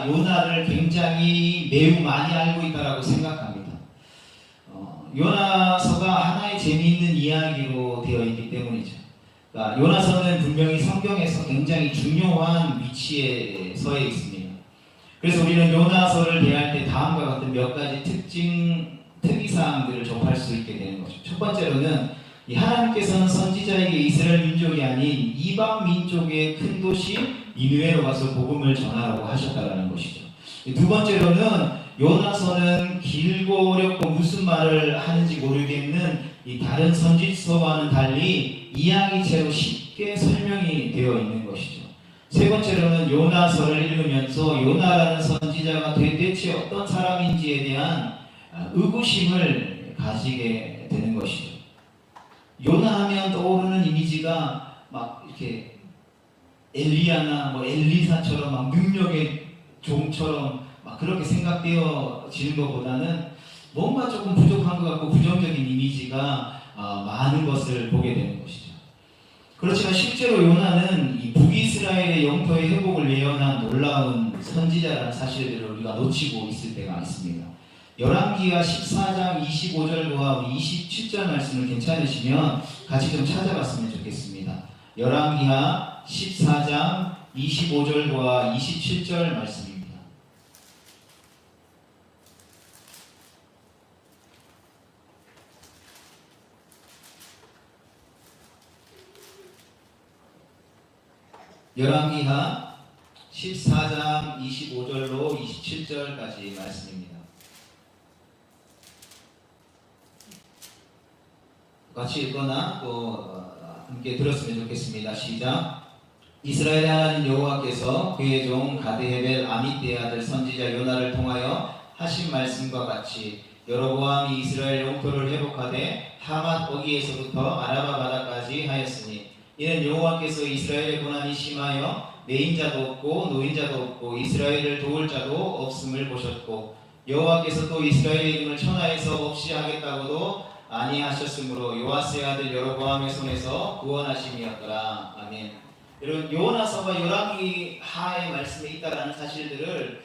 요나를 굉장히 매우 많이 알고 있다라고 생각합니다. 요나서가 하나의 재미있는 이야기로 되어 있기 때문이죠. 그러니까 요나서는 분명히 성경에서 굉장히 중요한 위치에 서해 있습니다. 그래서 우리는 요나서를 대할 때 다음과 같은 몇 가지 특이사항들을 접할 수 있게 되는 거죠. 첫 번째로는 하나님께서는 선지자에게 이스라엘 민족이 아닌 이방 민족의 큰 도시 니느웨로 가서 복음을 전하라고 하셨다는 것이죠. 두 번째로는 요나서는 길고 어렵고 무슨 말을 하는지 모르겠는 이 다른 선지서와는 달리 이야기체로 쉽게 설명이 되어 있는 것이죠. 세 번째로는 요나서를 읽으면서 요나라는 선지자가 대체 어떤 사람인지에 대한 의구심을 가지게 되는 것이죠. 요나 하면 떠오르는 이미지가 막 이렇게 엘리야나 엘리사처럼 막 능력의 종처럼 막 그렇게 생각되어지는 것보다는 뭔가 조금 부족한 것 같고 부정적인 이미지가 많은 것을 보게 되는 것이죠. 그렇지만 실제로 요나는 이 북이스라엘의 영토의 회복을 예언한 놀라운 선지자라는 사실들을 우리가 놓치고 있을 때가 있습니다. 열왕기하 14장 25절과 27절 말씀을 괜찮으시면 같이 좀 찾아봤으면 좋겠습니다. 열왕기하 14장 25절과 27절 말씀입니다. 열왕기하 14장 25절로 27절까지 말씀입니다. 같이 읽거나 또 함께 들었으면 좋겠습니다. 시작. 이스라엘의 하나님 여호와께서 그의 종 가드헤벨 아미떼의 아들 선지자 요나를 통하여 하신 말씀과 같이 여로보암이 이스라엘 영토를 회복하되 하맛 거기에서부터 아라바 바다까지 하였으니 이는 여호와께서 이스라엘의 고난이 심하여 내인자도 없고 노인자도 없고 이스라엘을 도울 자도 없음을 보셨고 여호와께서 또 이스라엘의 이름을 천하에서 없이 하겠다고도 아니하셨으므로 요아스의 아들 여로보암의 손에서 구원하심이었더라. 아멘. 여러분, 요나서가 열왕기하의 말씀에 있다라는 사실들을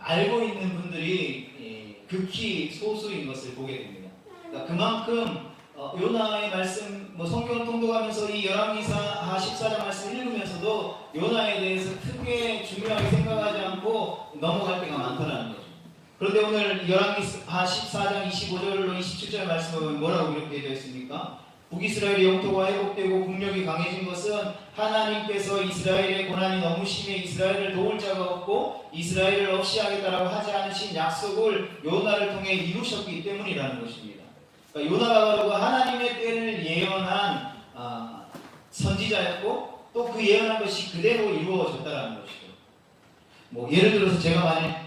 알고 있는 분들이 극히 소수인 것을 보게 됩니다. 그러니까 그만큼 요나의 말씀, 성경을 통독하면서 이 열왕기하 14장 말씀 읽으면서도 요나에 대해서 크게 중요하게 생각하지 않고 넘어갈 때가 많다는 거죠. 그런데 오늘 열왕기하 14장 25절로 27절 말씀을 보면 뭐라고 이렇게 되어 있습니까? 북이스라엘의 영토가 회복되고 국력이 강해진 것은 하나님께서 이스라엘의 고난이 너무 심해 이스라엘을 도울 자가 없고 이스라엘을 없이 하겠다라고 하지 않으신 약속을 요나를 통해 이루셨기 때문이라는 것입니다. 그러니까 요나가 바로 하나님의 때를 예언한 선지자였고 또 그 예언한 것이 그대로 이루어졌다는 것이죠. 예를 들어서 제가 만약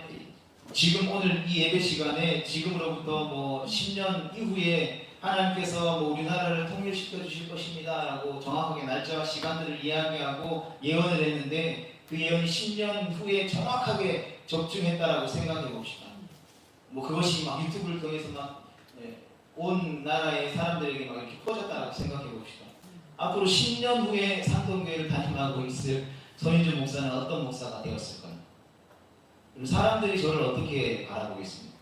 지금 오늘 이 예배 시간에 지금으로부터 10년 이후에 하나님께서 우리나라를 통일시켜 주실 것입니다 라고 정확하게 날짜와 시간들을 이야기하고 예언을 했는데 그 예언이 10년 후에 정확하게 적중했다라고 생각해 봅시다. 그것이 유튜브를 통해서 온 나라의 사람들에게 이렇게 퍼졌다라고 생각해 봅시다. 앞으로 10년 후에 산동교회를 담임하고 있을 손인주 목사는 어떤 목사가 되었을까요? 사람들이 저를 어떻게 바라보겠습니까?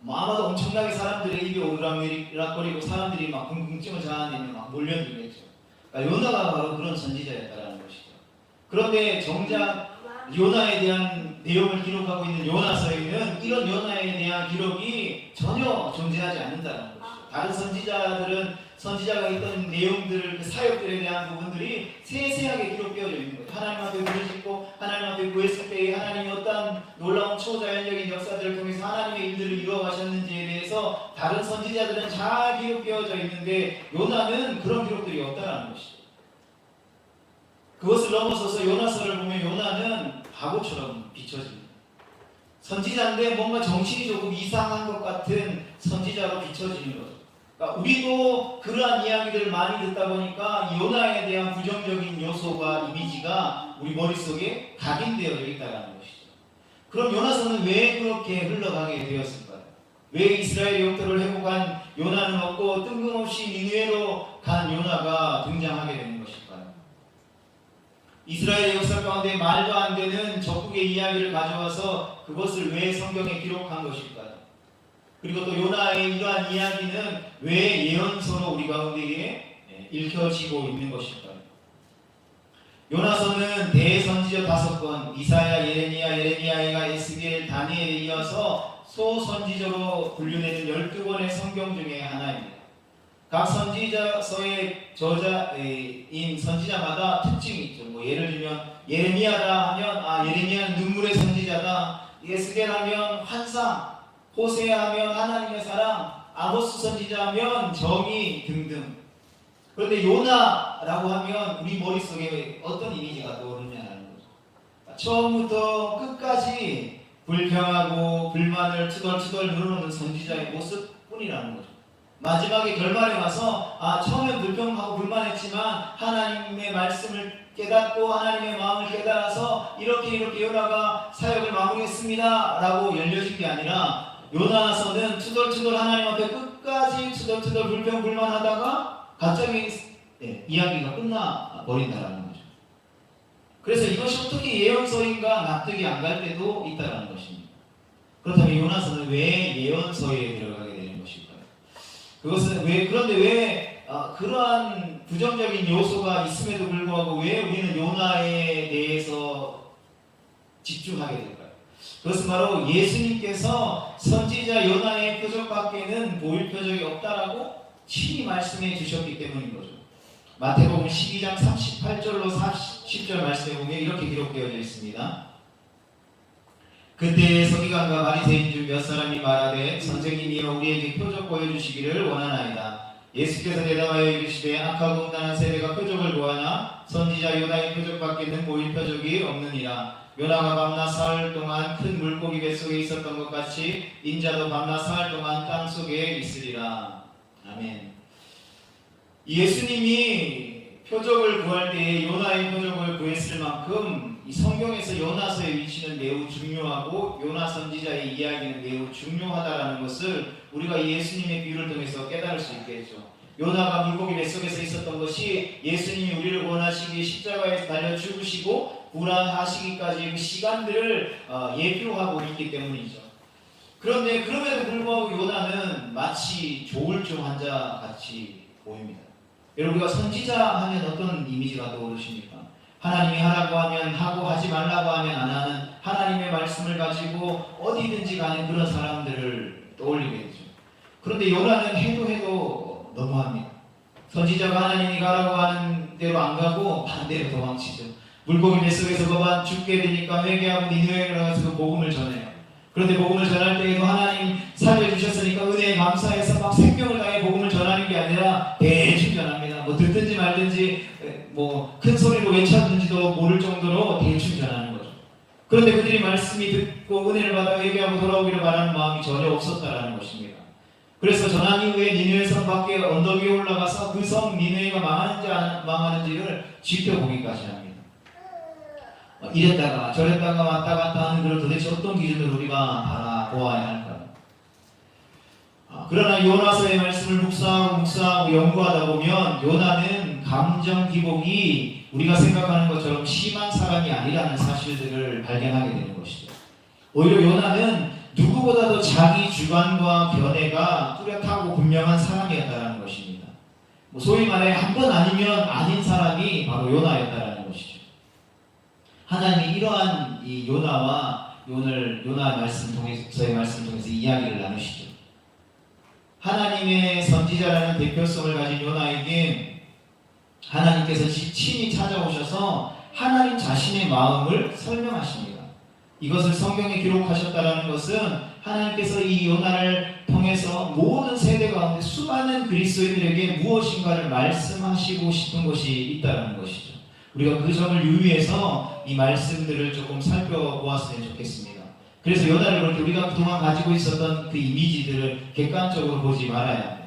아마도 엄청나게 사람들의 입이 오르락거리고 사람들이 궁금증을 자아내며 몰려들겠죠. 그러니까 요나가 바로 그런 선지자였다라는 것이죠. 그런데 정작 요나에 대한 내용을 기록하고 있는 요나서에는 이런 요나에 대한 기록이 전혀 존재하지 않는다는 것이죠. 다른 선지자들은 선지자가 있던 내용들, 그 사역들에 대한 부분들이 세세하게 기록되어져 있는 거예요. 하나님 앞에 부르짖고 하나님 앞에 구했을 때에 하나님이 어떤 놀라운 초자연적인 역사들을 통해서 하나님의 일들을 이루어가셨는지에 대해서 다른 선지자들은 잘 기록되어져 있는데 요나는 그런 기록들이 없다는 것이죠. 그것을 넘어서서 요나서를 보면 요나는 바보처럼 비춰집니다. 선지자인데 뭔가 정신이 조금 이상한 것 같은 선지자로 비춰지는 거죠. 그러니까 우리도 그러한 이야기들을 많이 듣다 보니까 요나에 대한 부정적인 요소가 이미지가 우리 머릿속에 각인되어 있다는 것이죠. 그럼 요나서는 왜 그렇게 흘러가게 되었을까요? 왜 이스라엘 영토를 회복한 요나는 없고 뜬금없이 니느웨로 간 요나가 등장하게 되는 것일까요? 이스라엘의 역사 가운데 말도 안 되는 적국의 이야기를 가져와서 그것을 왜 성경에 기록한 것일까요? 그리고 또 요나의 이러한 이야기는 왜 예언서로 우리 가운데에 읽혀지고 있는 것일까요? 요나서는 대선지자 5권, 이사야, 예레미야가 에스겔, 다니엘에 이어서 소선지자로 분류되는 12권의 성경 중에 하나입니다. 각 선지자서의 저자인 선지자마다 특징이 있죠. 예를 들면 예레미야라 하면 예레미야는 눈물의 선지자다. 에스겔 하면 환상, 호세아 하면 하나님의 사랑, 아모스 선지자 하면 정의 등등. 그런데 요나라고 하면 우리 머릿속에 어떤 이미지가 떠오르냐는 거죠. 처음부터 끝까지 불평하고 불만을 투덜투덜 늘어놓는 선지자의 모습뿐이라는 거죠. 마지막에 결말에 와서 처음엔 불평하고 불만했지만 하나님의 말씀을 깨닫고 하나님의 마음을 깨달아서 이렇게 요나가 사역을 마무리했습니다 라고 열려진 게 아니라, 요나서는 투덜투덜 하나님 앞에 끝까지 투덜투덜 불평불만하다가 갑자기 이야기가 끝나버린다라는 거죠. 그래서 이것이 어떻게 예언서인가 납득이 안 갈 때도 있다라는 것입니다. 그렇다면 요나서는 왜 예언서에 들어가게 되는 것일까요? 그런데 왜 그러한 부정적인 요소가 있음에도 불구하고 왜 우리는 요나에 대해서 집중하게 될까요? 그것은 바로 예수님께서 선지자 요나의 표적밖에는 보일 표적이 없다라고 친히 말씀해 주셨기 때문인 거죠. 마태복음 12장 38절로 40절 말씀에 보면 이렇게 기록되어 있습니다. 그때 서기관과 바리새인 중 몇 사람이 말하되 선생님이여 우리에게 표적 보여주시기를 원하나이다. 예수께서 대답하여 이르시되 악하고 음란한 세대가 표적을 구하나 선지자 요나의 표적밖에는 보일 표적이 없느니라. 요나가 밤낮 사흘 동안 큰 물고기 뱃속에 있었던 것 같이 인자도 밤낮 사흘 동안 땅속에 있으리라. 아멘. 예수님이 표적을 구할 때에 요나의 표적을 구했을 만큼 이 성경에서 요나서의 위치는 매우 중요하고 요나 선지자의 이야기는 매우 중요하다라는 것을 우리가 예수님의 비유를 통해서 깨달을 수 있겠죠. 요나가 물고기 뱃속에서 있었던 것이 예수님이 우리를 원하시기에 십자가에서 달려 죽으시고 부활하시기까지 그 시간들을 예표하고 있기 때문이죠. 그런데 그럼에도 불구하고 요나는 마치 조울증 환자 같이 보입니다. 여러분, 우리가 선지자 하면 어떤 이미지가 떠오르십니까? 하나님이 하라고 하면 하고 하지 말라고 하면 안 하는 하나님의 말씀을 가지고 어디든지 가는 그런 사람들을 떠올리게 되죠. 그런데 요나는 해도 너무합니다. 선지자가 하나님이 가라고 하는 대로 안 가고 반대로 도망치죠. 물고기 뱃속에서 그만 죽게 되니까 회개하고 니느웨로 가서 그 복음을 전해요. 그런데 복음을 전할 때에도 하나님 살려주셨으니까 은혜에 감사해서 막 생명을 다해 복음을 전하는 게 아니라 대충 전합니다. 듣든지 말든지 큰 소리로 외쳤는지도 모를 정도로 대충 전하는 거죠. 그런데 그들이 말씀이 듣고 은혜를 받아 회개하고 돌아오기를 바라는 마음이 전혀 없었다라는 것입니다. 그래서 전한 이후에 니느웨 성 밖에 언덕 위에 올라가서 그 성 니느웨가 망하는지 안 망하는지를 지켜보기까지 합니다. 이랬다가 저랬다가 왔다 갔다 하는 걸 도대체 어떤 기준으로 우리가 바라보아야 할까요? 그러나 요나서의 말씀을 묵상하고 연구하다 보면 요나는 감정 기복이 우리가 생각하는 것처럼 심한 사람이 아니라는 사실들을 발견하게 되는 것이죠. 오히려 요나는 누구보다도 자기 주관과 견해가 뚜렷하고 분명한 사람이었다는 것입니다. 소위 말해 한 번 아니면 아닌 사람이 바로 요나였다는 것이죠. 하나님이 이러한 이 요나와 요나 말씀서의 말씀을 통해서 이야기를 나누시죠. 하나님의 선지자라는 대표성을 가진 요나에게 하나님께서 친히 찾아오셔서 하나님 자신의 마음을 설명하십니다. 이것을 성경에 기록하셨다는 것은 하나님께서 이 요나를 통해서 모든 세대 가운데 수많은 그리스도인들에게 무엇인가를 말씀하시고 싶은 것이 있다는 것이죠. 우리가 그 점을 유의해서 이 말씀들을 조금 살펴보았으면 좋겠습니다. 그래서 요나를 볼 때 우리가 그동안 가지고 있었던 그 이미지들을 객관적으로 보지 말아야 합니다.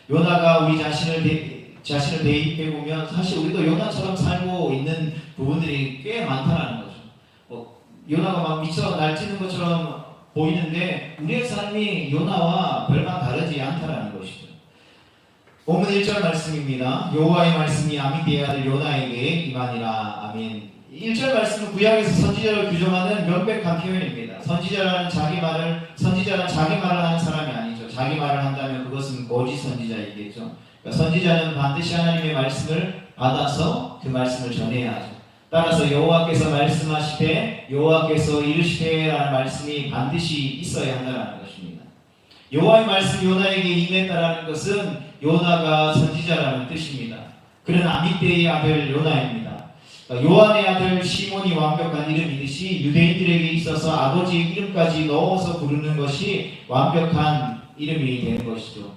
요나가 우리 자신을 대입해 보면 사실 우리도 요나처럼 살고 있는 부분들이 꽤 많다는 거죠. 요나가 막 미쳐 날뛰는 것처럼 보이는데 우리의 삶이 요나와 별반 다르지 않다는 것이죠. 본문 1절 말씀입니다. 여호와의 말씀이 아미비의 아들 요나에게 임하니라. 아멘. 1절 말씀은 구약에서 선지자를 규정하는 명백한 표현입니다. 선지자는 자기 말을 하는 사람이 아니죠. 자기 말을 한다면 그것은 거짓 선지자이겠죠. 그러니까 선지자는 반드시 하나님의 말씀을 받아서 그 말씀을 전해야 하죠. 따라서 여호와께서 말씀하시되 여호와께서 이르시되라는 말씀이 반드시 있어야 한다는 것입니다. 여호와의 말씀이 요나에게 임했다라는 것은 요나가 선지자라는 뜻입니다. 그는 아미떼의 아들 요나입니다. 요한의 아들 시몬이 완벽한 이름이듯이 유대인들에게 있어서 아버지의 이름까지 넣어서 부르는 것이 완벽한 이름이 되는 것이죠.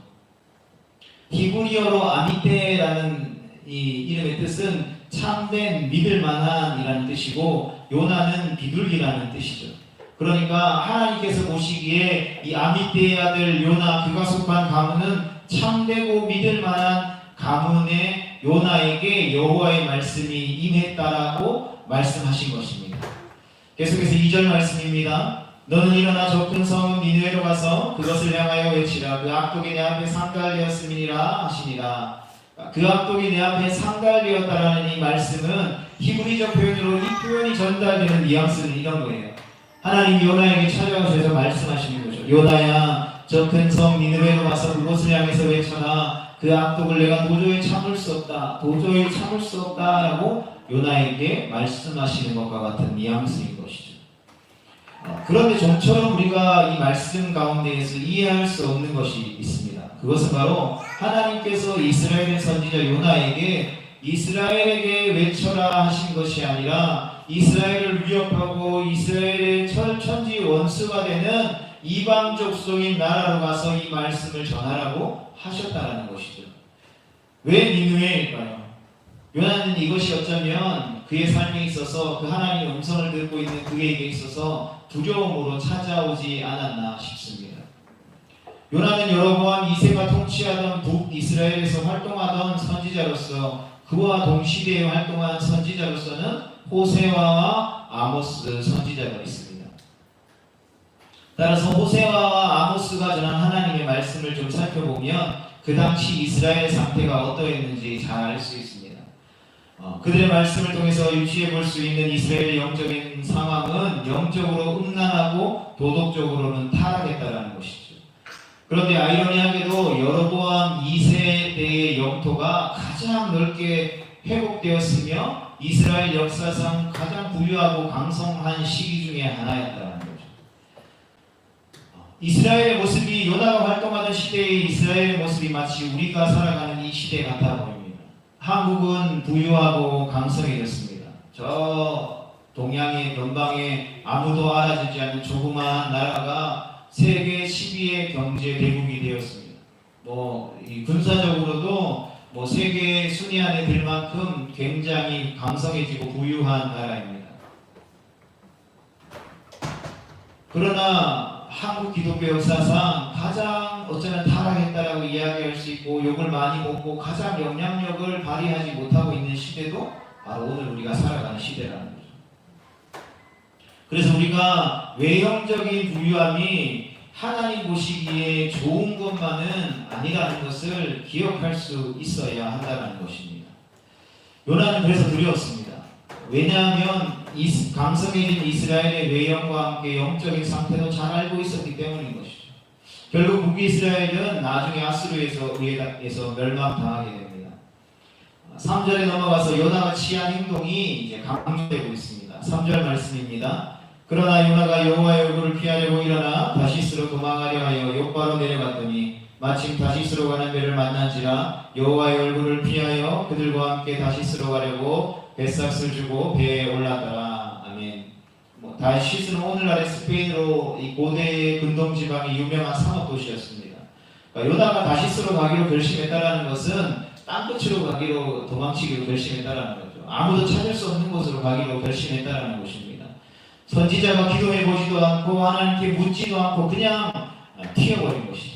히브리어로 아미떼라는 이 이름의 뜻은 참된 믿을만한이라는 뜻이고 요나는 비둘기라는 뜻이죠. 그러니까 하나님께서 보시기에 이 아미떼의 아들 요나 그가 속한 가문은 참되고 믿을만한 가문의 요나에게 여호와의 말씀이 임했다라고 말씀하신 것입니다. 계속해서 2절 말씀입니다. 너는 일어나 저 큰 성 니느웨로 가서 그것을 향하여 외치라. 그 악독이 내 앞에 상달되었음이니라 하시니라. 그 악독이 내 앞에 상달되었다라는 이 말씀은 히브리적 표현으로 이 표현이 전달되는 뉘앙스는 이런 거예요. 하나님이 요나에게 찾아오셔서 말씀하시는 거죠. 요나야, 저 큰 성 니느웨로 가서 그곳을 향해서 외쳐라. 그 악독을 내가 도저히 참을 수 없다. 도저히 참을 수 없다라고 요나에게 말씀하시는 것과 같은 뉘앙스인 것이죠. 그런데 좀처럼 우리가 이 말씀 가운데에서 이해할 수 없는 것이 있습니다. 그것은 바로 하나님께서 이스라엘의 선지자 요나에게 이스라엘에게 외쳐라 하신 것이 아니라 이스라엘을 위협하고 이스라엘의 천지 원수가 되는 이방 족속인 나라로 가서 이 말씀을 전하라고 하셨다라는 것이죠. 왜 니느웨일까요? 요나는 이것이 어쩌면 그의 삶에 있어서 그 하나님의 음성을 듣고 있는 그에게 있어서 두려움으로 찾아오지 않았나 싶습니다. 요나는 여로보암 2세가 통치하던 북이스라엘에서 활동하던 선지자로서 그와 동시대에 활동한 선지자로서는 호세아와 아모스 선지자가 있습니다. 따라서 호세아와 아모스가 전한 하나님의 말씀을 좀 살펴보면 그 당시 이스라엘의 상태가 어떠했는지 잘 알 수 있습니다. 그들의 말씀을 통해서 유추해 볼 수 있는 이스라엘의 영적인 상황은 영적으로 음란하고 도덕적으로는 타락했다라는 것이죠. 그런데 아이러니하게도 여로보암 2세 때의 영토가 가장 넓게 회복되었으며 이스라엘 역사상 가장 부유하고 강성한 시기 중에 하나였다는 거죠. 이스라엘의 모습이 요나가 활동하던 시대의 이스라엘의 모습이 마치 우리가 살아가는 이 시대 같아 보입니다. 한국은 부유하고 강성해졌습니다. 저 동양의 변방에 아무도 알아주지 않는 조그마한 나라가 세계 10위의 경제 대국이 되었습니다. 이 군사적으로도 세계 순위 안에 들 만큼 굉장히 강성해지고 부유한 나라입니다. 그러나 한국 기독교 역사상 가장 어쩌면 타락했다라고 이야기할 수 있고 욕을 많이 먹고 가장 영향력을 발휘하지 못하고 있는 시대도 바로 오늘 우리가 살아가는 시대라는 거죠. 그래서 우리가 외형적인 부유함이 하나님 보시기에 좋은 것만은 아니라는 것을 기억할 수 있어야 한다는 것입니다. 요나는 그래서 두려웠습니다. 왜냐하면 이 강성해진 이스라엘의 외형과 함께 영적인 상태도 잘 알고 있었기 때문인 것이죠. 결국 북이스라엘은 나중에 아수르에서 멸망당하게 됩니다. 3절에 넘어가서 요나가 취한 행동이 이제 강조되고 있습니다. 3절 말씀입니다. 그러나 요나가 여호와의 얼굴을 피하려고 일어나 다시스로 도망하려 하여 욥바로 내려갔더니 마침 다시스로 가는 배를 만난지라 여호와의 얼굴을 피하여 그들과 함께 다시스로 가려고 뱃삭을 주고 배에 올라더라. 아멘. 다시스는 오늘날의 스페인으로 이 고대 근동지방이 유명한 상업도시였습니다. 그러니까 요나가 다시스로 가기로 결심했다라는 것은 땅끝으로 가기로 도망치기로 결심했다라는 거죠. 아무도 찾을 수 없는 곳으로 가기로 결심했다라는 것입니다. 선지자가 기도해 보지도 않고 하나님께 묻지도 않고 그냥 튀어버린 것이죠.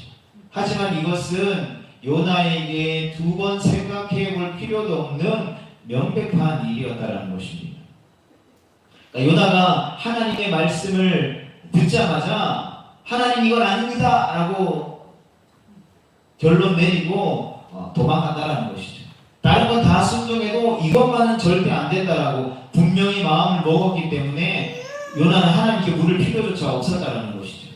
하지만 이것은 요나에게 두 번 생각해 볼 필요도 없는 명백한 일이었다라는 것입니다. 그러니까 요나가 하나님의 말씀을 듣자마자 하나님 이건 아닙니다 라고 결론 내리고 도망간다라는 것이죠. 다른 건 다 순종해도 이것만은 절대 안 된다라고 분명히 마음을 먹었기 때문에 요나는 하나님께 물을 필요조차 없었다라는 것이죠.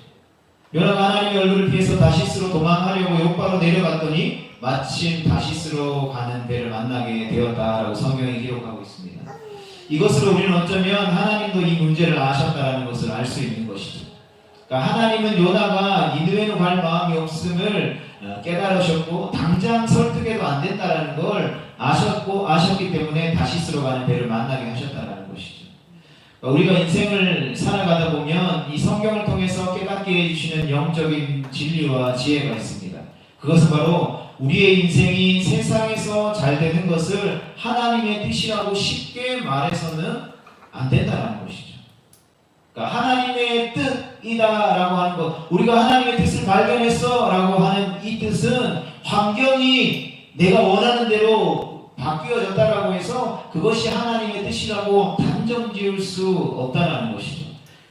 요나가 하나님의 얼굴을 피해서 다시스로 도망하려고 요바로 내려갔더니 마침 다시스로 가는 배를 만나게 되었다라고 성경이 기록하고 있습니다. 이것으로 우리는 어쩌면 하나님도 이 문제를 아셨다라는 것을 알 수 있는 것이죠. 그러니까 하나님은 요나가 니느웨로 갈 마음이 없음을 깨달으셨고 당장 설득해도 안 된다라는 걸 아셨기 때문에 다시스로 가는 배를 만나게 하셨다라는 것이죠. 우리가 인생을 살아가다 보면 이 성경을 통해서 깨닫게 해주시는 영적인 진리와 지혜가 있습니다. 그것은 바로 우리의 인생이 세상에서 잘 되는 것을 하나님의 뜻이라고 쉽게 말해서는 안 된다는 것이죠. 그러니까 하나님의 뜻이다라고 하는 것, 우리가 하나님의 뜻을 발견했어 라고 하는 이 뜻은 환경이 내가 원하는 대로 바뀌어졌다라고 해서 그것이 하나님의 뜻이라고 단정 지을 수 없다는 것이죠.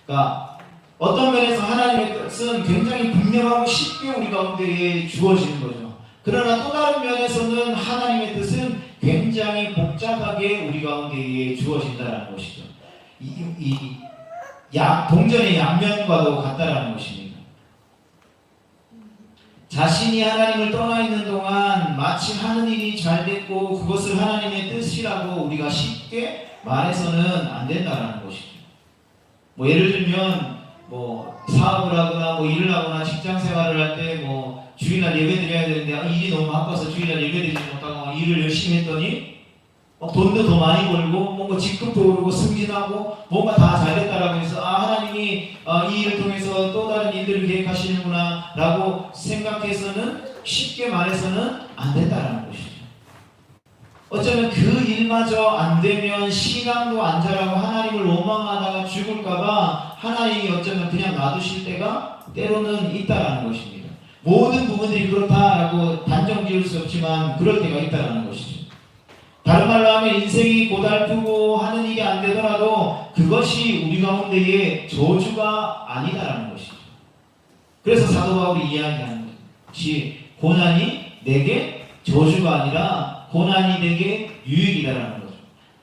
그러니까 어떤 면에서 하나님의 뜻은 굉장히 분명하고 쉽게 우리 가운데에 주어지는 거죠. 그러나 또 다른 면에서는 하나님의 뜻은 굉장히 복잡하게 우리 가운데에 주어진다는 것이죠. 동전의 양면과도 같다라는 것입니다. 자신이 하나님을 떠나 있는 동안 마침 하는 일이 잘 됐고 그것을 하나님의 뜻이라고 우리가 쉽게 말해서는 안 된다라는 것이죠. 예를 들면 사업을 하거나 일을 하거나 직장 생활을 할 때 주일날 예배 드려야 되는데 일이 너무 바빠서 주일날 예배 드리지 못하고 일을 열심히 했더니 돈도 더 많이 벌고 뭔가 직급도 오르고 승진하고 뭔가 다 잘됐다라고 해서 하나님이 이 일을 통해서 또 다른 일들을 계획하시는구나 라고 생각해서는 쉽게 말해서는 안 된다라는 것이죠. 어쩌면 그 일마저 안 되면 신앙도 안 자라고 하나님을 원망하다가 죽을까봐 하나님이 어쩌면 그냥 놔두실 때가 때로는 있다라는 것입니다. 모든 부분들이 그렇다라고 단정 지을 수 없지만 그럴 때가 있다라는 것이죠. 다른 말로 하면 인생이 고달프고 하는 일이 안 되더라도 그것이 우리 가운데의 저주가 아니다라는 것이죠. 그래서 사도 바울이 이야기하는 것이 고난이 내게 저주가 아니라 고난이 내게 유익이다라는 거죠.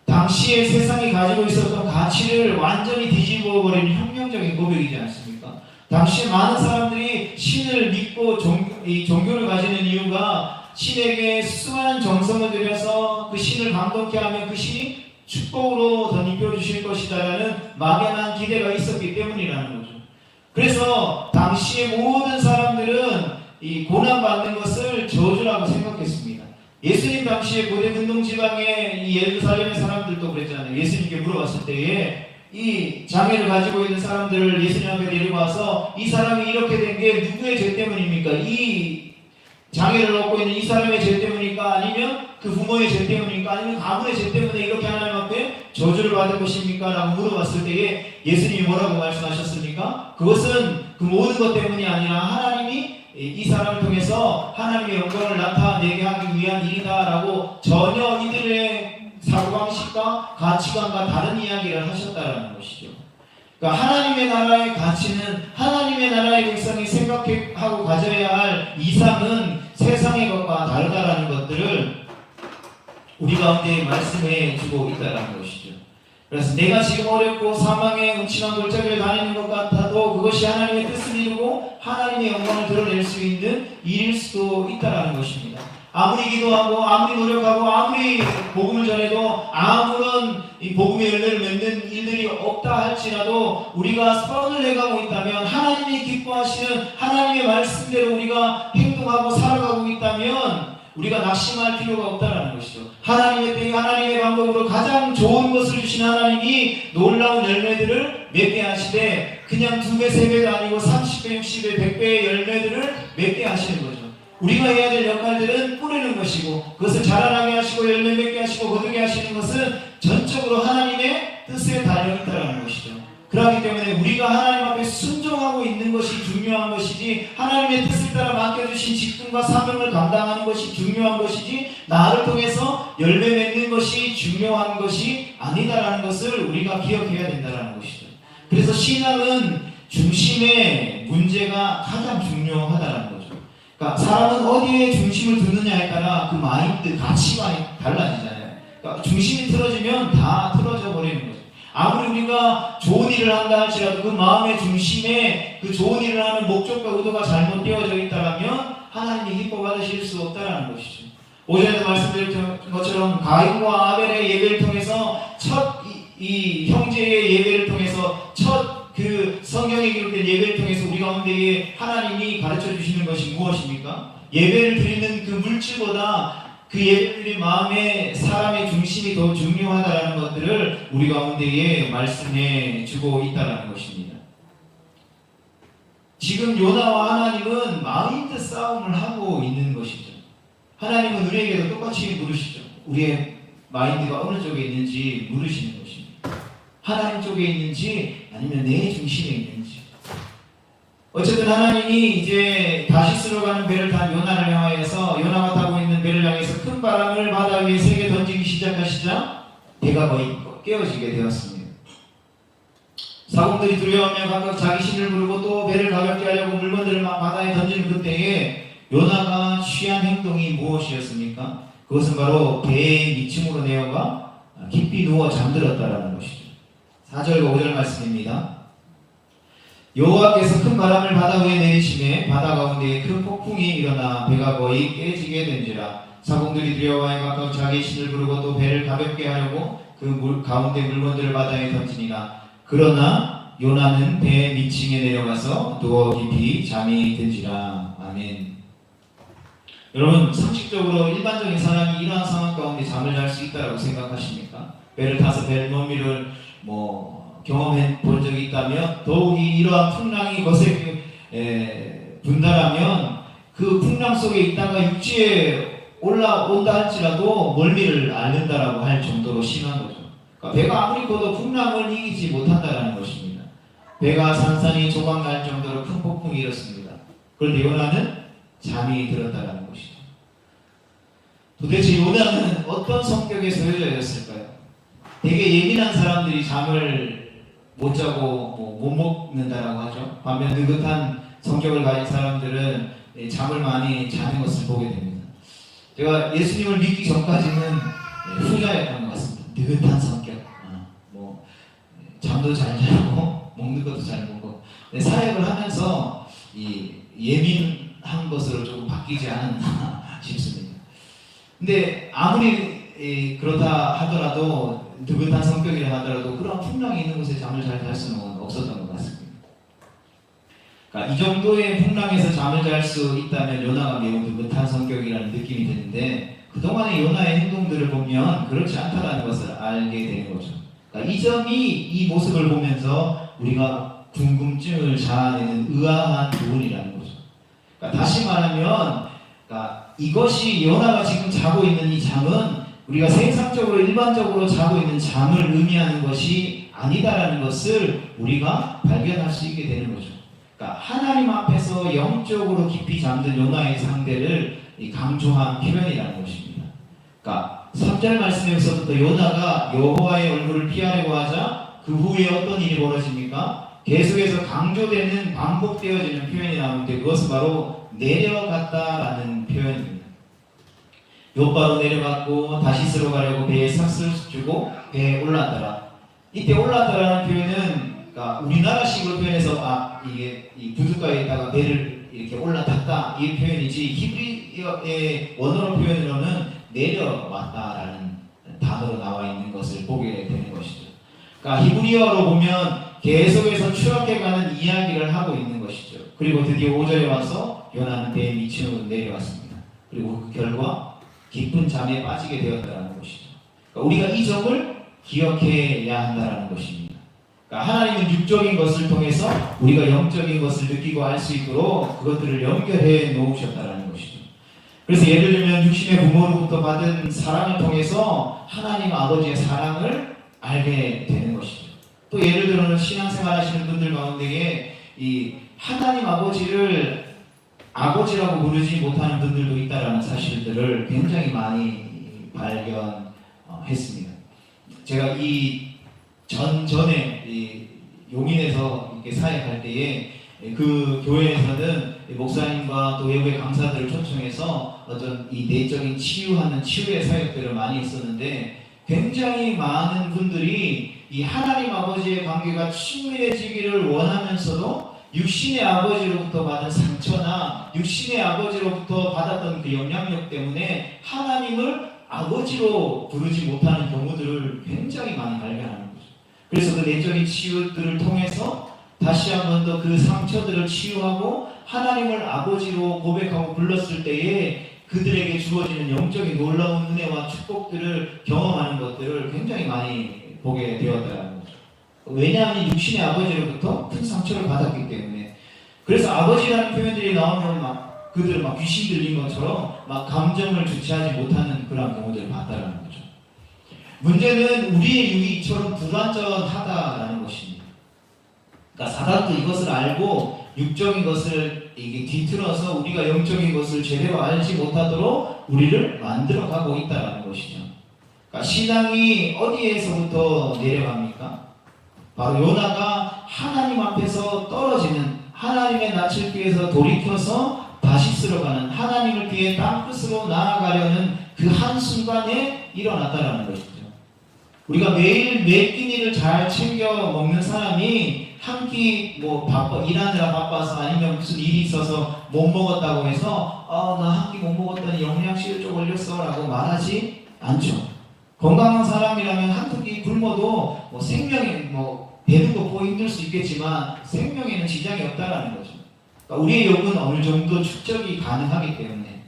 당시에 세상이 가지고 있었던 가치를 완전히 뒤집어 버리는 혁명적인 고백이지 않습니까? 당시 많은 사람들이 신을 믿고 종교를 가지는 이유가 신에게 수많은 정성을 들여서 그 신을 감동케 하면 그 신이 축복으로 덧입혀 주실 것이다라는 막연한 기대가 있었기 때문이라는 거죠. 그래서 당시의 모든 사람들은 이 고난받는 것을 저주라고 생각했습니다. 예수님 당시에 고대 근동 지방의 이 예루살렘의 사람들도 그랬잖아요. 예수님께 물어봤을 때에 이 장애를 가지고 있는 사람들을 예수님 앞에 데려와서 이 사람이 이렇게 된 게 누구의 죄 때문입니까? 이 장애를 얻고 있는 이 사람의 죄 때문입니까? 아니면 그 부모의 죄 때문입니까? 아니면 가문의 죄 때문에 이렇게 하나님 앞에 저주를 받은 것입니까? 라고 물어봤을 때에 예수님이 뭐라고 말씀하셨습니까? 그것은 그 모든 것 때문이 아니라 하나님이 이 사람을 통해서 하나님의 영광을 나타내게 하기 위한 일이다 라고 전혀 이들의 사고방식과 가치관과 다른 이야기를 하셨다는 것이죠. 그러니까 하나님의 나라의 가치는 하나님의 나라의 백성이 생각하고 가져야 할 이상은 세상의 것과 다르다라는 것들을 우리 가운데 말씀해 주고 있다는 것이죠. 그래서 내가 지금 어렵고 사망의 음침한 골짜기를 다니는 것 같아도 그것이 하나님의 뜻을 이루고 하나님의 영광을 드러낼 수 있는 일일 수도 있다는 것입니다. 아무리 기도하고 아무리 노력하고 아무리 복음을 전해도 아무런 이 복음의 열매를 맺는 일들이 없다 할지라도 우리가 선을 해가고 있다면 하나님이 기뻐하시는 하나님의 말씀대로 우리가 행동하고 살아가고 있다면 우리가 낙심할 필요가 없다는 것이죠. 하나님의 때에 하나님의 방법으로 가장 좋은 것을 주신 하나님이 놀라운 열매들을 맺게 하시되 그냥 2배, 3배가 아니고 30배, 60배, 100배의 열매들을 맺게 하시는 거죠. 우리가 해야 될 역할들은 뿌리는 것이고 그것을 자라나게 하시고 열매 맺게 하시고 거두게 하시는 것은 전적으로 하나님의 뜻에 달려있다는 것이죠. 그렇기 때문에 우리가 하나님 앞에 순종하고 있는 것이 중요한 것이지 하나님의 뜻을 따라 맡겨주신 직분과 사명을 감당하는 것이 중요한 것이지 나를 통해서 열매 맺는 것이 중요한 것이 아니다라는 것을 우리가 기억해야 된다는 것이죠. 그래서 신앙은 중심의 문제가 가장 중요하다는 거죠. 그러니까 사람은 어디에 중심을 두느냐에 따라 그 마인드, 가치관이 달라지잖아요. 그러니까 중심이 틀어지면 다 틀어져 버리는 거죠. 아무리 우리가 좋은 일을 한다 할지라도 그 마음의 중심에 그 좋은 일을 하는 목적과 의도가 잘못 되어져 있다면 하나님이 기뻐 받으실 수 없다는 것이죠. 오전에도 말씀드린 것처럼 가인과 아벨의 예배를 통해서 이 형제의 예배를 통해서 그 성경에 기록된 예배를 통해서 우리 가운데에 하나님이 가르쳐 주시는 것이 무엇입니까? 예배를 드리는 그 물질보다 그 예배를 드린 마음의 사람의 중심이 더 중요하다는 것들을 우리 가운데에 말씀해 주고 있다는 것입니다. 지금 요나와 하나님은 마인드 싸움을 하고 있는 것이죠. 하나님은 우리에게도 똑같이 물으시죠. 우리의 마인드가 어느 쪽에 있는지 물으시는 것입니다. 하나님 쪽에 있는지 아니면 내 중심에 있는지. 어쨌든 하나님이 이제 다시스로 가는 배를 탄 요나를 향하여서 요나가 타고 있는 배를 향해서 큰 바람을 바다 위에 세게 던지기 시작하시자 배가 거의 깨어지게 되었습니다. 사공들이 두려워하며 각각 자기 신을 부르고 또 배를 가볍게 하려고 물건들을 막 바다에 던지는 그때에 요나가 취한 행동이 무엇이었습니까? 그것은 바로 배의 밑층으로 내어가 깊이 누워 잠들었다라는 것이죠. 4절과 5절 말씀입니다. 여호와께서 큰 바람을 바다 위에 내리시매 바다 가운데에 큰 폭풍이 일어나 배가 거의 깨지게 된지라. 사공들이 두려워하여 각각 자기 신을 부르고 또 배를 가볍게 하려고 그 가운데 물건들을 바다에 던지니라. 그러나 요나는 배 밑층에 내려가서 누워 깊이 잠이 든지라. 아멘. 여러분, 상식적으로 일반적인 사람이 이러한 상황 가운데 잠을 잘 수 있다고 생각하십니까? 배를 타서 배 너미를 경험해 본 적이 있다면, 더욱이 이러한 풍랑이 거세게 분달하면 그 풍랑 속에 있다가 육지에 올라온다 할지라도 멀미를 앓는다라고 할 정도로 심한 거죠. 그러니까 배가 아무리 커도 풍랑을 이기지 못한다는 것입니다. 배가 산산이 조각날 정도로 큰 폭풍이 일었습니다. 그런데 요나는 잠이 들었다는 것이죠. 도대체 요나는 어떤 성격의 소유자였을까요? 되게 예민한 사람들이 잠을 못 자고 못 먹는다라고 하죠. 반면 느긋한 성격을 가진 사람들은 잠을 많이 자는 것을 보게 됩니다. 제가 예수님을 믿기 전까지는 후자였던 것 같습니다. 느긋한 성격, 잠도 잘 자고 먹는 것도 잘 먹고. 사역을 하면서 이 예민한 것으로 조금 바뀌지 않았나 싶습니다. 근데 아무리 그렇다 하더라도, 느긋한 성격이라 하더라도 그런 풍랑이 있는 곳에 잠을 잘 잘 수는 없었던 것 같습니다. 그러니까 이 정도의 풍랑에서 잠을 잘 수 있다면 요나가 매우 느긋한 성격이라는 느낌이 드는데, 그동안의 요나의 행동들을 보면 그렇지 않다는 것을 알게 되는 거죠. 그러니까 이 점이, 이 모습을 보면서 우리가 궁금증을 자아내는 의아한 부분이라는 거죠. 그러니까 다시 말하면, 이것이 요나가 지금 자고 있는 이 잠은 우리가 세상적으로 일반적으로 자고 있는 잠을 의미하는 것이 아니다라는 것을 우리가 발견할 수 있게 되는 거죠. 그러니까 하나님 앞에서 영적으로 깊이 잠든 요나의 상대를 강조한 표현이라는 것입니다. 그러니까 3절 말씀에서부터 요나가 여호와의 얼굴을 피하려고 하자 그 후에 어떤 일이 벌어집니까? 계속해서 강조되는, 반복되어지는 표현이 나오는데, 그것은 바로 내려갔다라는 표현입니다. 욥바로 내려갔고 다시스로 가려고 배에 삭슬 주고 배에 올랐더라. 이때 올랐더라는 표현은, 그러니까 우리나라식으로 표현해서 이게 이 부둣가에 있다가 배를 이렇게 올라탔다, 이 표현이지, 히브리어의 원어로 표현으로는 내려왔다라는 단어로 나와 있는 것을 보게 되는 것이죠. 그러니까 히브리어로 보면 계속해서 추락해가는 이야기를 하고 있는 것이죠. 그리고 드디어 5절에 와서 요나는 배 밑층으로 내려왔습니다. 그리고 그 결과 깊은 잠에 빠지게 되었다는 것이죠. 그러니까 우리가 이 점을 기억해야 한다는 것입니다. 그러니까 하나님은 육적인 것을 통해서 우리가 영적인 것을 느끼고 알 수 있도록 그것들을 연결해 놓으셨다는 것이죠. 그래서 예를 들면 육신의 부모로부터 받은 사랑을 통해서 하나님 아버지의 사랑을 알게 되는 것이죠. 또 예를 들어서 신앙생활 하시는 분들 가운데에 이 하나님 아버지를 아버지라고 부르지 못하는 분들도 있다라는 사실들을 굉장히 많이 발견했습니다. 제가 이 전에 용인에서 이렇게 사역할 때에 그 교회에서는 목사님과 또 외부의 강사들을 초청해서 어떤 이 내적인 치유하는 치유의 사역들을 많이 했었는데, 굉장히 많은 분들이 이 하나님 아버지의 관계가 친밀해지기를 원하면서도 육신의 아버지로부터 받은 상처나 육신의 아버지로부터 받았던 그 영향력 때문에 하나님을 아버지로 부르지 못하는 경우들을 굉장히 많이 발견하는 거죠. 그래서 그 내적인 치유들을 통해서 다시 한 번 더 그 상처들을 치유하고 하나님을 아버지로 고백하고 불렀을 때에 그들에게 주어지는 영적인 놀라운 은혜와 축복들을 경험하는 것들을 굉장히 많이 보게 되었다는 거죠. 왜냐하면 육신의 아버지로부터 큰 상처를 받았기 때문에. 그래서 아버지라는 표현들이 나오면 막 그들은 막 귀신 들린 것처럼 막 감정을 주체하지 못하는 그런 경우들을 봤다는 거죠. 문제는 우리의 육이 이처럼 불완전하다라는 것입니다. 그러니까 사단도 이것을 알고 육적인 것을 이게 뒤틀어서 우리가 영적인 것을 제대로 알지 못하도록 우리를 만들어가고 있다는 것이죠. 그러니까 신앙이 어디에서부터 내려갑니까? 바로 요나가 하나님 앞에서 떨어지는, 하나님의 낯을 피해서 돌이켜서 다시스러가는, 하나님을 피해 땅끝으로 나아가려는 그 한순간에 일어났다는 것이죠. 우리가 매일 매 끼니를 잘 챙겨 먹는 사람이 한 끼 일하느라 바빠서 아니면 무슨 일이 있어서 못 먹었다고 해서 나 한 끼 못 먹었더니 영양실을 좀 올렸어 라고 말하지 않죠. 건강한 사람이라면 한두 끼 굶어도 생명에 배는 거 힘들 수 있겠지만 생명에는 지장이 없다라는 거죠. 그러니까 우리의 욕은 어느 정도 축적이 가능하기 때문에.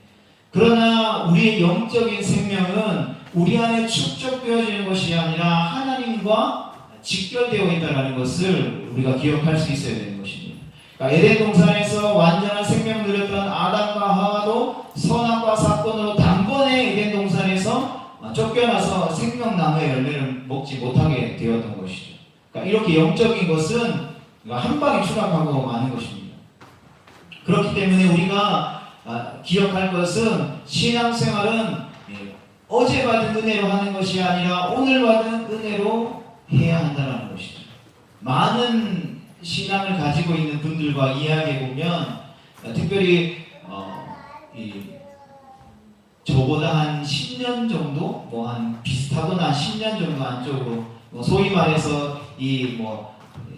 그러나 우리의 영적인 생명은 우리 안에 축적되어지는 것이 아니라 하나님과 직결되어 있다는 것을 우리가 기억할 수 있어야 되는 것입니다. 그러니까 에덴 동산에서 완전한 생명을 누렸던 아담과 하와도 선악과 사건으로 단번에 에덴 동산에서 쫓겨나서 생명나무의 열매를 먹지 못하게 되었던 것이죠. 그러니까 이렇게 영적인 것은 한 방에 추락하고 마는 것입니다. 그렇기 때문에 우리가 기억할 것은 신앙생활은 어제 받은 은혜로 하는 것이 아니라 오늘 받은 은혜로 해야 한다는 것이죠. 많은 신앙을 가지고 있는 분들과 이야기해 보면 특별히 저보다 한 10년 정도 한 비슷하거나 10년 정도 안쪽으로 소위 말해서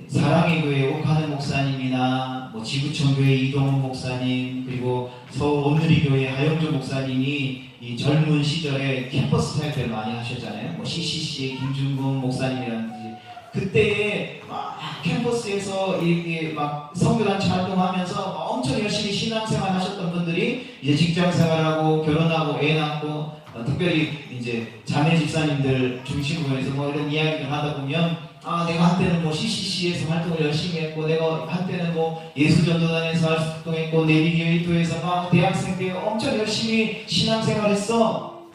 사랑의 교회 옥하는 목사님이나 지구촌 교회 이동훈 목사님, 그리고 서울 온누리 교회 하영조 목사님이 이 젊은 시절에 캠퍼스 타협을 많이 하셨잖아요. CCC 김준곤 목사님이라든지 그때에 막 캠퍼스에서 이렇게 막 선교단체 활동하면서 엄청 열심히 신앙생활 하셨던 분들이 이제 직장생활하고 결혼하고 애 낳고 특별히 이제 자매 집사님들 중심으로 해서 이런 이야기를 하다 보면 내가 한때는 CCC에서 활동을 열심히 했고, 내가 한때는 예수전도단에서 활동했고, 내비게이터에서 막 대학생 때 엄청 열심히 신앙생활 했어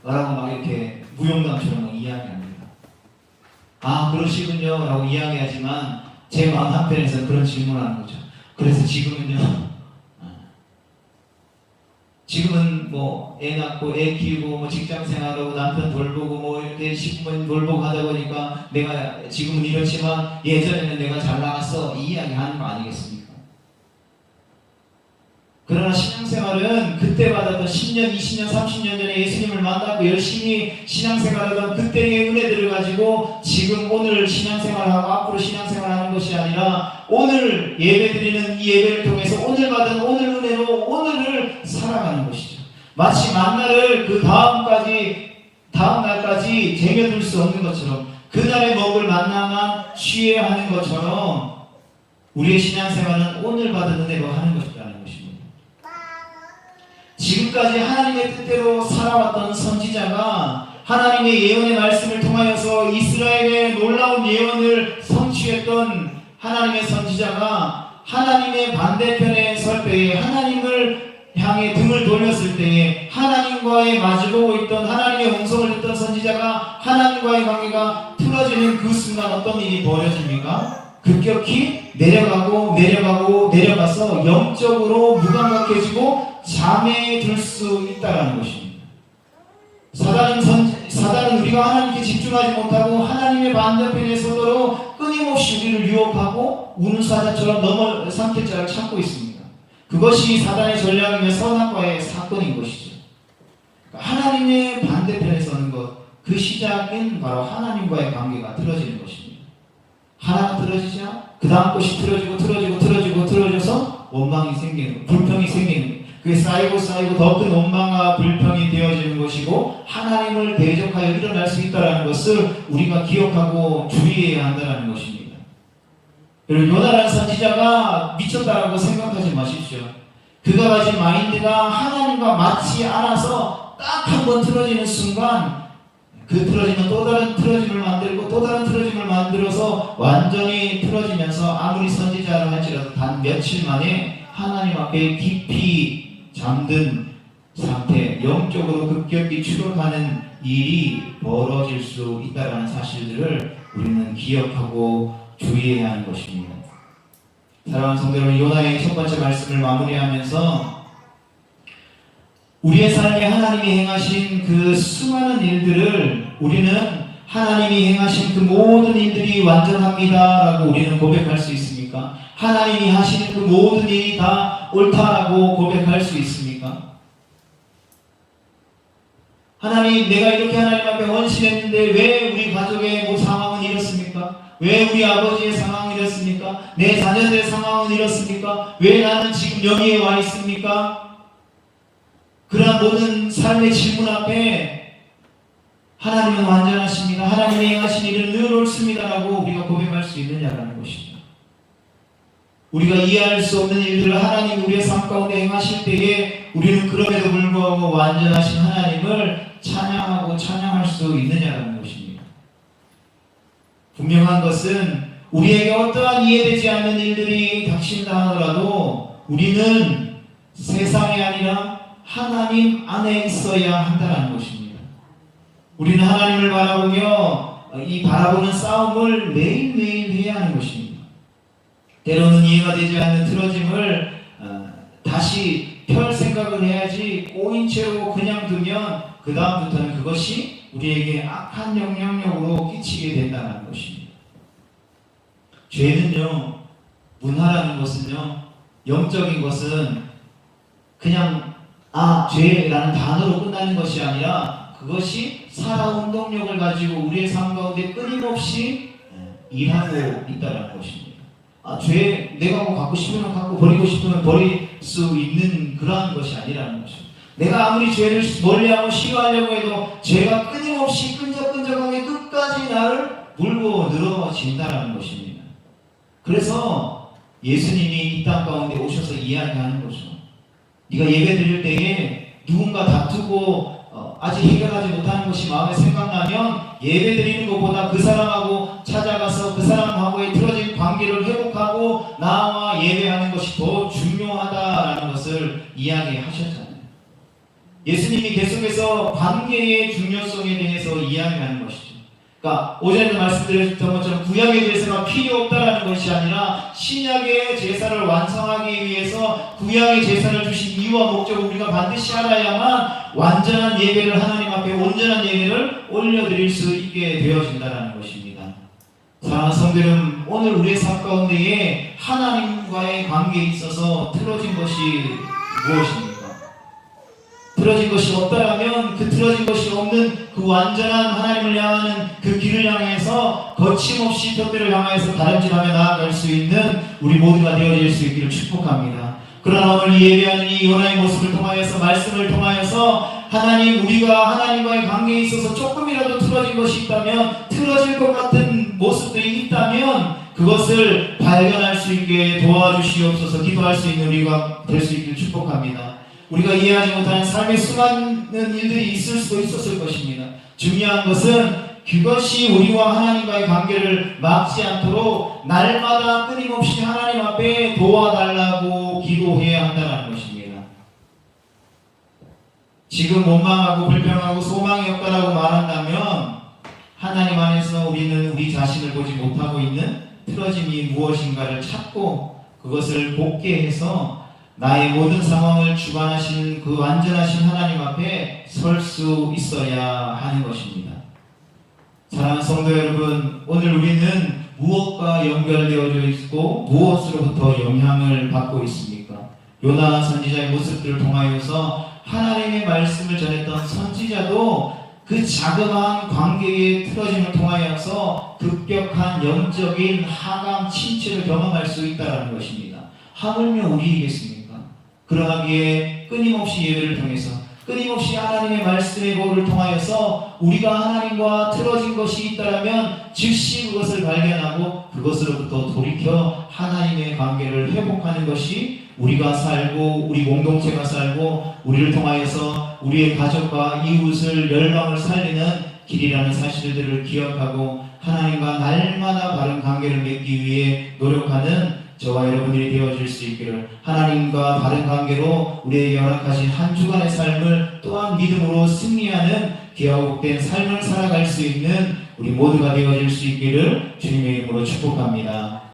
라고 막 이렇게 무용담처럼 이야기합니다. 그러시군요 라고 이야기하지만 제 마음 한편에서 그런 질문을 하는 거죠. 그래서 지금은요? 지금은 애 낳고 애 키우고 직장 생활하고 남편 돌보고 이렇게 식구만 돌보고 하다 보니까 내가 지금은 이렇지만 예전에는 내가 잘 나갔어 이 이야기 하는 거 아니겠습니까? 그러나 신앙생활은 그때 받았던 10년, 20년, 30년 전에 예수님을 만나고 열심히 신앙생활하던 그때의 은혜들을 가지고 지금 오늘 신앙생활하고 앞으로 신앙생활하는 것이 아니라 오늘 예배드리는 이 예배를 통해서 오늘 받은 오늘 은혜로 오늘을 살아가는 것이죠. 마치 만나를 그 다음 날까지 쟁여둘 수 없는 것처럼 그날에 먹을 만나만 취해야 하는 것처럼 우리의 신앙생활은 오늘 받은 은혜로 하는 것이라는 것입니다. 지금까지 하나님의 뜻대로 살아왔던 선지자가 하나님의 예언의 말씀을 통하여서 이스라엘의 놀라운 예언을 성취했던 하나님의 선지자가 하나님의 반대편에 설 때에, 하나님을 향해 등을 돌렸을 때에, 하나님과의 마주보고 있던 하나님의 음성을 듣던 선지자가 하나님과의 관계가 틀어지는 그 순간 어떤 일이 벌어집니까? 급격히 내려가서 영적으로 무감각해지고 잠에 들 수 있다는 것입니다. 사단은 우리가 하나님께 집중하지 못하고 하나님의 반대편에 서도록 끊임없이 우리를 유혹하고 우는 사자처럼 넘어 삼킬 자를 찾고 있습니다. 그것이 사단의 전략이며 선악과의 사건인 것이죠. 하나님의 반대편에 서는 것, 그 시작은 바로 하나님과의 관계가 틀어지는 것입니다. 하나가 틀어지자 그 다음 것이 틀어져서 원망이 생기는, 불평이 생기는 거예요. 그게 쌓이고 더 큰 원망과 불평이 되어지는 것이고 하나님을 대적하여 일어날 수 있다는 것을 우리가 기억하고 주의해야 한다는 것입니다. 여러분, 요나라는 선지자가 미쳤다라고 생각하지 마십시오. 그가 가진 마인드가 하나님과 맞지 않아서 딱 한 번 틀어지는 순간 그 틀어지면 또 다른 틀어짐을 만들고 또 다른 틀어짐을 만들어서 완전히 틀어지면서 아무리 선지자라 할지라도 단 며칠 만에 하나님 앞에 깊이 잠든 상태, 영적으로 급격히 추락하는 일이 벌어질 수 있다는 사실들을 우리는 기억하고 주의해야 하는 것입니다. 사랑하는 성도 여러분, 요나의 첫 번째 말씀을 마무리하면서 우리의 삶에 하나님이 행하신 그 수많은 일들을 우리는 하나님이 행하신 그 모든 일들이 완전합니다 라고 우리는 고백할 수 있습니까? 하나님이 하시는 그 모든 일이 다 옳다라고 고백할 수 있습니까? 하나님, 내가 이렇게 하나님 앞에 헌신했는데 왜 우리 가족의 뭐 상황은 이렇습니까? 왜 우리 아버지의 상황은 이렇습니까? 내 자녀들의 상황은 이렇습니까? 왜 나는 지금 여기에 와 있습니까? 그러한 모든 삶의 질문 앞에 하나님은 완전하십니다. 하나님이 행하신 일은 늘 옳습니다라고 우리가 고백할 수 있느냐라는 것이죠. 우리가 이해할 수 없는 일들을 하나님 우리의 삶 가운데 행하실 때에 우리는 그럼에도 불구하고 완전하신 하나님을 찬양하고 찬양할 수 있느냐라는 것입니다. 분명한 것은 우리에게 어떠한 이해되지 않는 일들이 닥친다 하더라도 우리는 세상이 아니라 하나님 안에 있어야 한다는 것입니다. 우리는 하나님을 바라보며 이 바라보는 싸움을 매일매일 해야 하는 것입니다. 때로는 이해가 되지 않는 틀어짐을 다시 펼 생각을 해야지 꼬인 채로 그냥 두면 그 다음부터는 그것이 우리에게 악한 영향력으로 끼치게 된다는 것입니다. 죄는요, 문화라는 것은요, 영적인 것은 그냥 죄라는 단어로 끝나는 것이 아니라 그것이 살아온 동력을 가지고 우리의 삶 가운데 끊임없이 일하고 있다는 것입니다. 죄, 내가 뭐 갖고 싶으면 갖고 버리고 싶으면 버릴 수 있는 그러한 것이 아니라는 것입니다. 내가 아무리 죄를 멀리하고 싫어하려고 해도 죄가 끊임없이 끈적끈적하게 끝까지 나를 물고 늘어진다는 것입니다. 그래서 예수님이 이 땅 가운데 오셔서 이야기하는 거죠. 네가 예배 드릴 때에 누군가 다투고 아직 해결하지 못하는 것이 마음에 생각나면 예배 드리는 것보다 그 사람하고 찾아가서 그 사람하고의 틀어진 관계를 회복하고 나와 예배하는 것이 더 중요하다라는 것을 이야기하셨잖아요. 예수님이 계속해서 관계의 중요성에 대해서 이야기하는 것이죠. 그러니까 오전에도 말씀드렸던 것처럼 구약의 제사가 필요 없다라는 것이 아니라 신약의 제사를 완성하기 위해서 구약의 제사를 주신 이유와 목적을 우리가 반드시 알아야만 완전한 예배를 하나님 앞에 온전한 예배를 올려드릴 수 있게 되어진다는 것입니다. 사랑하는 성도 여러분, 오늘 우리의 삶 가운데에 하나님과의 관계에 있어서 틀어진 것이 무엇입니까? 틀어진 것이 없다라면 그 틀어진 것이 없는 그 완전한 하나님을 향하는 그 길을 향해서 거침없이 푯대를 향해서 다름질하며 나아갈 수 있는 우리 모두가 되어질 수 있기를 축복합니다. 그러나 오늘 예배하는 이 요나의 모습을 통하여서 말씀을 통하여서 하나님, 우리가 하나님과의 관계에 있어서 조금이라도 틀어진 것이 있다면, 틀어질 것 같은 모습들이 있다면 그것을 발견할 수 있게 도와주시옵소서. 기도할 수 있는 우리가 될 수 있기를 축복합니다. 우리가 이해하지 못하는 삶의 수많은 일들이 있을 수도 있었을 것입니다. 중요한 것은 그것이 우리와 하나님과의 관계를 막지 않도록 날마다 끊임없이 하나님 앞에 도와달라고 기도해야 한다는 것입니다. 지금 원망하고 불평하고 소망이 없다라고 말한다면 하나님 안에서 우리는 우리 자신을 보지 못하고 있는 틀어짐이 무엇인가를 찾고 그것을 복귀해서 나의 모든 상황을 주관하시는 그 완전하신 하나님 앞에 설 수 있어야 하는 것입니다. 사랑하는 성도 여러분, 오늘 우리는 무엇과 연결되어져 있고 무엇으로부터 영향을 받고 있습니까? 요나 선지자의 모습들을 통하여서 하나님의 말씀을 전했던 선지자도 그 자그마한 관계의 틀어짐을 통하여서 급격한 영적인 하강 침체를 경험할 수 있다는 것입니다. 하물며 우리이겠습니까? 그러하기에 끊임없이 예배를 통해서 끊임없이 하나님의 말씀의 법을 통하여서 우리가 하나님과 틀어진 것이 있다면 즉시 그것을 발견하고 그것으로부터 돌이켜 하나님의 관계를 회복하는 것이 우리가 살고 우리 공동체가 살고 우리를 통하여서 우리의 가족과 이웃을 열방을 살리는 길이라는 사실들을 기억하고 하나님과 날마다 바른 관계를 맺기 위해 노력하는 저와 여러분들이 되어질 수 있기를, 하나님과 바른 관계로 우리에게 허락하신 한 주간의 삶을 또한 믿음으로 승리하는 귀하고 복된 삶을 살아갈 수 있는 우리 모두가 되어질 수 있기를 주님의 이름으로 축복합니다.